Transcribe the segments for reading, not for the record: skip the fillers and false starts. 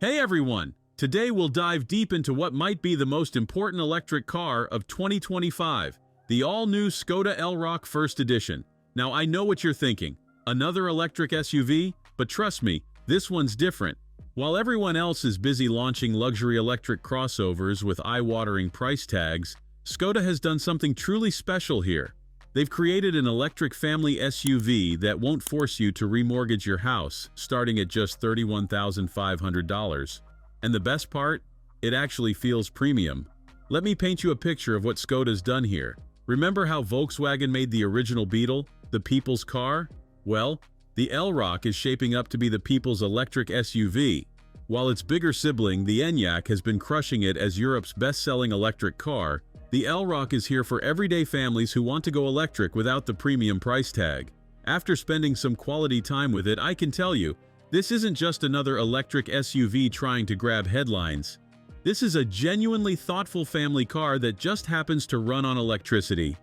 Hey everyone! Today we'll dive deep into what might be the most important electric car of 2025, the all-new Skoda Elroq First Edition. Now I know what you're thinking, another electric SUV? But trust me, this one's different. While everyone else is busy launching luxury electric crossovers with eye-watering price tags, Skoda has done something truly special here. They've created an electric family SUV that won't force you to remortgage your house, starting at just $31,500. And the best part? It actually feels premium. Let me paint you a picture of what Skoda's done here. Remember how Volkswagen made the original Beetle, the people's car? Well, the Elroq is shaping up to be the people's electric SUV. While its bigger sibling, the Enyaq, has been crushing it as Europe's best-selling electric car, the Elroq is here for everyday families who want to go electric without the premium price tag. After spending some quality time with it, I can tell you, this isn't just another electric SUV trying to grab headlines. This is a genuinely thoughtful family car that just happens to run on electricity.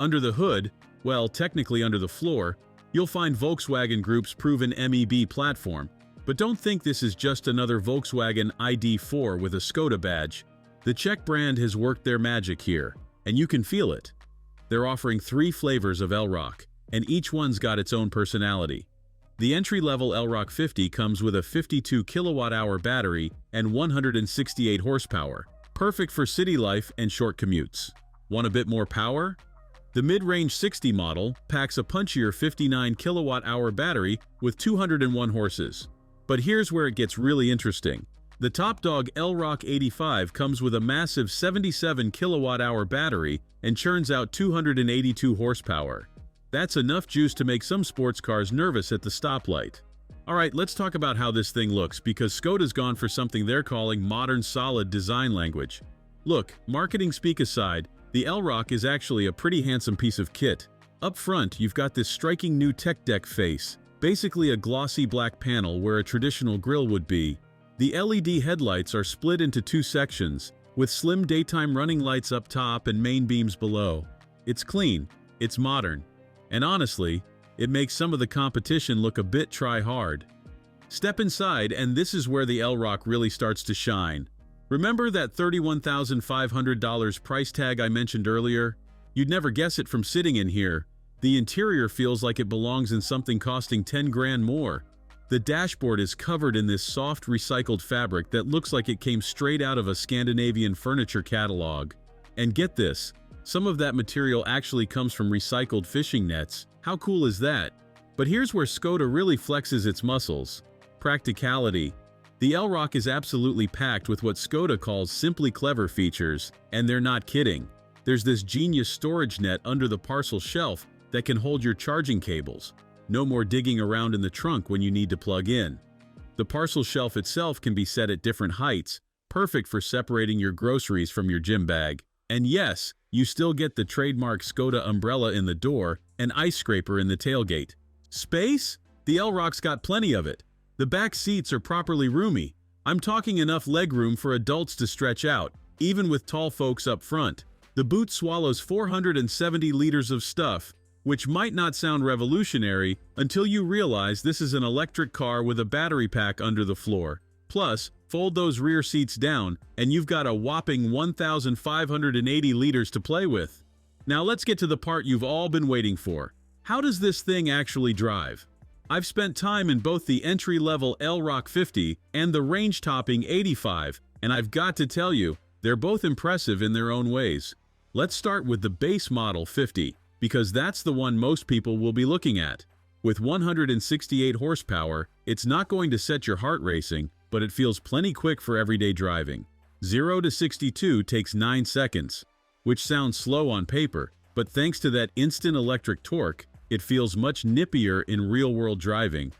Under the hood, well, technically under the floor, you'll find Volkswagen Group's proven MEB platform. But don't think this is just another Volkswagen ID.4 with a Skoda badge. The Czech brand has worked their magic here, and you can feel it. They're offering 3 flavors of Elroq, and each one's got its own personality. The entry-level Elroq 50 comes with a 52 kilowatt-hour battery and 168 horsepower, perfect for city life and short commutes. Want a bit more power? The mid-range 60 model packs a punchier 59 kilowatt-hour battery with 201 horses. But here's where it gets really interesting. The top dog Elroq 85 comes with a massive 77 kilowatt-hour battery and churns out 282 horsepower. That's enough juice to make some sports cars nervous at the stoplight. Alright, let's talk about how this thing looks, because Skoda's gone for something they're calling modern solid design language. Look, marketing speak aside, the Elroq is actually a pretty handsome piece of kit. Up front, you've got this striking new tech deck face, basically a glossy black panel where a traditional grille would be. The LED headlights are split into 2 sections, with slim daytime running lights up top and main beams below. It's clean, it's modern, and honestly, it makes some of the competition look a bit try-hard. Step inside, and this is where the Elroq really starts to shine. Remember that $31,500 price tag I mentioned earlier? You'd never guess it from sitting in here. The interior feels like it belongs in something costing 10 grand more. The dashboard is covered in this soft recycled fabric that looks like it came straight out of a Scandinavian furniture catalog. And get this, some of that material actually comes from recycled fishing nets. How cool is that? But here's where Skoda really flexes its muscles. Practicality. The Elroq is absolutely packed with what Skoda calls simply clever features, and they're not kidding. There's this genius storage net under the parcel shelf that can hold your charging cables. No more digging around in the trunk when you need to plug in. The parcel shelf itself can be set at different heights, perfect for separating your groceries from your gym bag. And yes, you still get the trademark Skoda umbrella in the door and ice scraper in the tailgate. Space? The Elroq's got plenty of it. The back seats are properly roomy. I'm talking enough legroom for adults to stretch out, even with tall folks up front. The boot swallows 470 liters of stuff, which might not sound revolutionary until you realize this is an electric car with a battery pack under the floor. Plus, fold those rear seats down, and you've got a whopping 1,580 liters to play with. Now let's get to the part you've all been waiting for. How does this thing actually drive? I've spent time in both the entry-level Elroq 50 and the range-topping 85, and I've got to tell you, they're both impressive in their own ways. Let's start with the base model 50. Because that's the one most people will be looking at. With 168 horsepower, it's not going to set your heart racing, but it feels plenty quick for everyday driving. 0 to 62 takes 9 seconds, which sounds slow on paper, but thanks to that instant electric torque, it feels much nippier in real-world driving.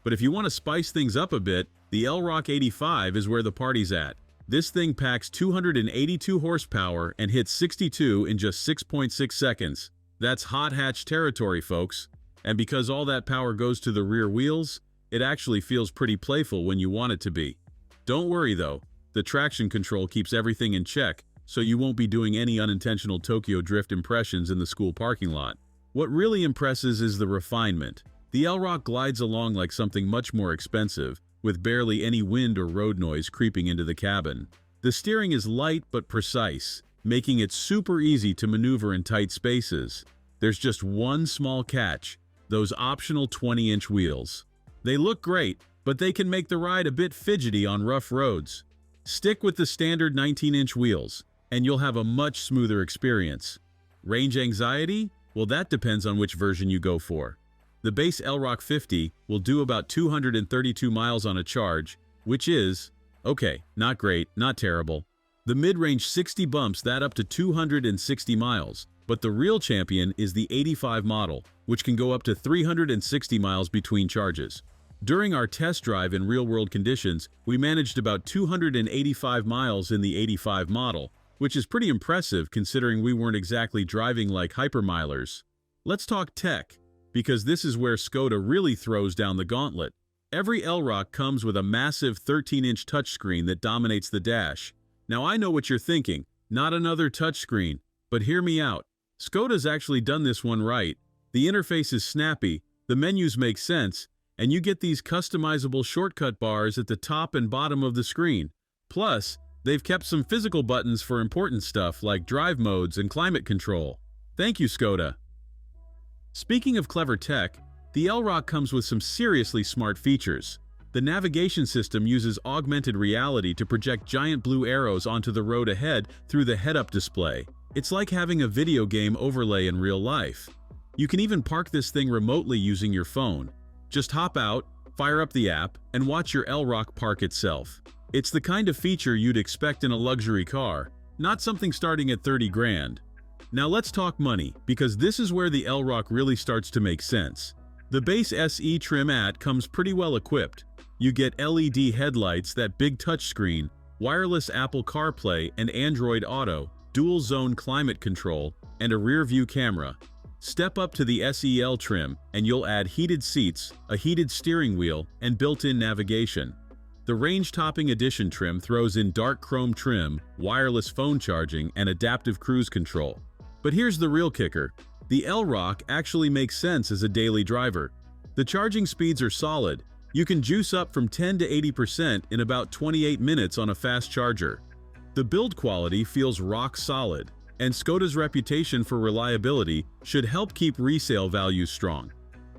But if you want to spice things up a bit, the Elroq 85 is where the party's at. This thing packs 282 horsepower and hits 62 in just 6.6 seconds. That's hot hatch territory, folks. And because all that power goes to the rear wheels, it actually feels pretty playful when you want it to be. Don't worry though, the traction control keeps everything in check, so you won't be doing any unintentional Tokyo Drift impressions in the school parking lot. What really impresses is the refinement. The Elroq glides along like something much more expensive, with barely any wind or road noise creeping into the cabin. The steering is light but precise, making it super easy to maneuver in tight spaces. There's just one small catch: those optional 20-inch wheels. They look great, but they can make the ride a bit fidgety on rough roads. Stick with the standard 19-inch wheels, and you'll have a much smoother experience. Range anxiety? Well, that depends on which version you go for. The base Elroq 50 will do about 232 miles on a charge, which is, okay, not great, not terrible. The mid-range 60 bumps that up to 260 miles, but the real champion is the 85 model, which can go up to 360 miles between charges. During our test drive in real-world conditions, we managed about 285 miles in the 85 model, which is pretty impressive considering we weren't exactly driving like hypermilers. Let's talk tech, because this is where Skoda really throws down the gauntlet. Every Elroq comes with a massive 13-inch touchscreen that dominates the dash. Now I know what you're thinking, not another touchscreen, but hear me out. Skoda's actually done this one right. The interface is snappy, the menus make sense, and you get these customizable shortcut bars at the top and bottom of the screen. Plus, they've kept some physical buttons for important stuff like drive modes and climate control. Thank you, Skoda. Speaking of clever tech, the Elroq comes with some seriously smart features. The navigation system uses augmented reality to project giant blue arrows onto the road ahead through the head-up display. It's like having a video game overlay in real life. You can even park this thing remotely using your phone. Just hop out, fire up the app, and watch your Elroq park itself. It's the kind of feature you'd expect in a luxury car, not something starting at 30 grand. Now let's talk money, because this is where the Elroq really starts to make sense. The base SE trim comes pretty well equipped. You get LED headlights, that big touchscreen, wireless Apple CarPlay and Android Auto, dual-zone climate control, and a rear-view camera. Step up to the SEL trim and you'll add heated seats, a heated steering wheel, and built-in navigation. The range-topping edition trim throws in dark chrome trim, wireless phone charging, and adaptive cruise control. But here's the real kicker. The Elroq actually makes sense as a daily driver. The charging speeds are solid. You can juice up from 10 to 80% in about 28 minutes on a fast charger. The build quality feels rock solid, and Skoda's reputation for reliability should help keep resale values strong.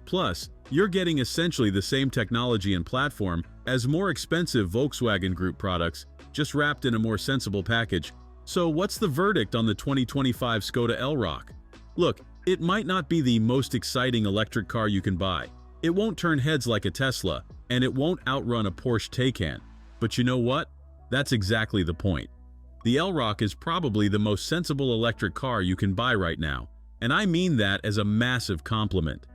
Plus, you're getting essentially the same technology and platform as more expensive Volkswagen Group products, just wrapped in a more sensible package. So what's the verdict on the 2025 Skoda Elroq? Look, it might not be the most exciting electric car you can buy. It won't turn heads like a Tesla, and it won't outrun a Porsche Taycan. But you know what? That's exactly the point. The Elroq is probably the most sensible electric car you can buy right now, and I mean that as a massive compliment.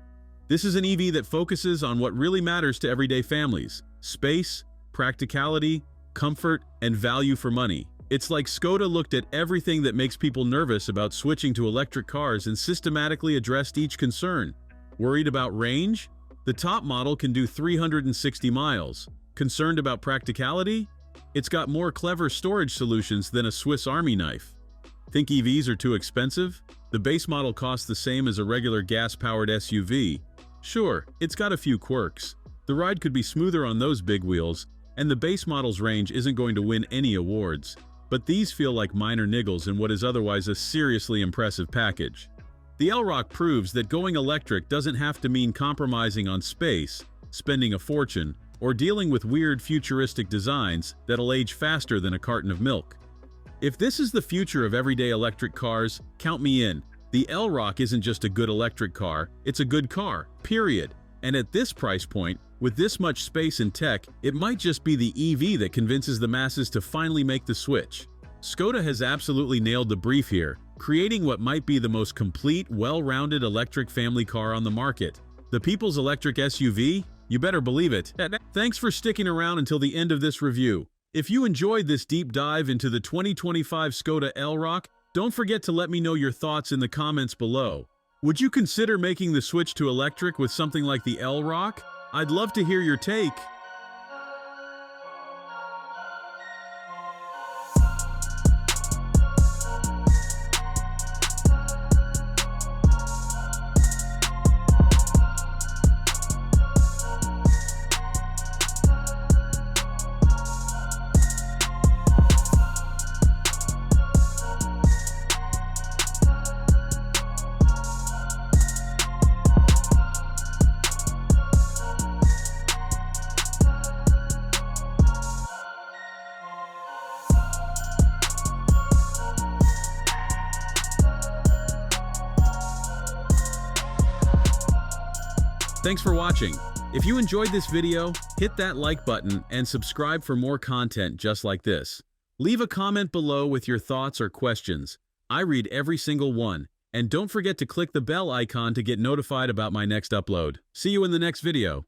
This is an EV that focuses on what really matters to everyday families: space, practicality, comfort, and value for money. It's like Skoda looked at everything that makes people nervous about switching to electric cars and systematically addressed each concern. Worried about range? The top model can do 360 miles. Concerned about practicality? It's got more clever storage solutions than a Swiss Army knife. Think EVs are too expensive? The base model costs the same as a regular gas-powered SUV. Sure, it's got a few quirks. The ride could be smoother on those big wheels, and the base model's range isn't going to win any awards. But these feel like minor niggles in what is otherwise a seriously impressive package. The Elroq proves that going electric doesn't have to mean compromising on space, spending a fortune, or dealing with weird futuristic designs that'll age faster than a carton of milk. If this is the future of everyday electric cars, count me in. The Elroq isn't just a good electric car, it's a good car, period. And at this price point, with this much space and tech, it might just be the EV that convinces the masses to finally make the switch. Skoda has absolutely nailed the brief here, creating what might be the most complete, well-rounded electric family car on the market. The people's electric SUV? You better believe it. Thanks for sticking around until the end of this review. If you enjoyed this deep dive into the 2025 Skoda Elroq, don't forget to let me know your thoughts in the comments below. Would you consider making the switch to electric with something like the Elroq? I'd love to hear your take. Thanks for watching. If you enjoyed this video, hit that like button and subscribe for more content just like this. Leave a comment below with your thoughts or questions. I read every single one. And don't forget to click the bell icon to get notified about my next upload. See you in the next video.